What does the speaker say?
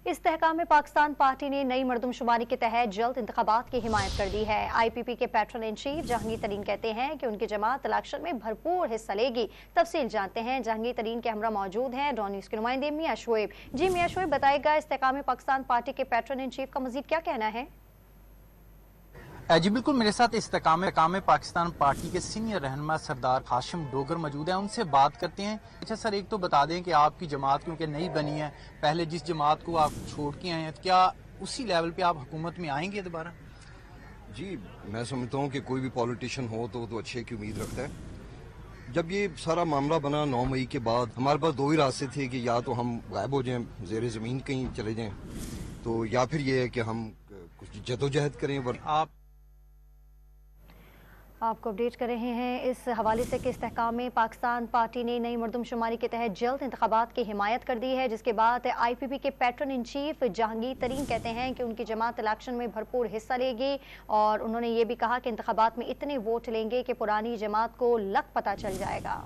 इस्तेहकाम Pakistan party ने नई मरदमशुमारी के तहत जल्द इंतखाबात की हिमायत कर दी है। IPP के पैट्रन इन चीफ जहांगीर तरीन कहते हैं कि उनकी जमात इलेक्शन में भरपूर हिस्सा लेगी। तफसील जानते हैं, जहांगीर तरीन के हमरा मौजूद हैं डॉन न्यूज़ के नुमाइंदे मियां शोएब। जी मियां शोएब, बताएगा इस्तेहकाम पाकिस्तान पार्टी के पैट्रन इन चीफ का मजीद क्या कहना है? जी बिल्कुल, मेरे साथ इस्तेहकाम पाकिस्तान पार्टी के सीनियर रहनुमा सरदार हाशिम डोगर मौजूद हैं, उनसे बात करते हैं। अच्छा सर, एक तो बता दें कि आपकी जमात क्योंकि नई बनी है, पहले जिस जमात को आप छोड़ के आए हैं, क्या उसी लेवल पे आप हुकूमत में आएंगे दोबारा? जी, मैं समझता हूँ कि कोई भी पॉलिटिशियन हो तो अच्छे की उम्मीद रखता है। जब ये सारा मामला बना 9 मई के बाद, हमारे पास दो ही रास्ते थे कि या तो हम गायब हो जाएं, ज़ेर ज़मीन कहीं चले जाएं, तो या फिर ये है कि हम कुछ जदोजहद करें। आपको अपडेट कर रहे हैं इस हवाले से कि इस्तेहकाम पाकिस्तान पार्टी ने नई मरदमशुमारी के तहत जल्द इंतखाबात की हिमायत कर दी है, जिसके बाद IPP के पैट्रन इन चीफ जहांगीर तरीन कहते हैं कि उनकी जमात इलेक्शन में भरपूर हिस्सा लेगी और उन्होंने ये भी कहा कि इंतखाबात में इतने वोट लेंगे कि पुरानी जमात को लक पता चल जाएगा।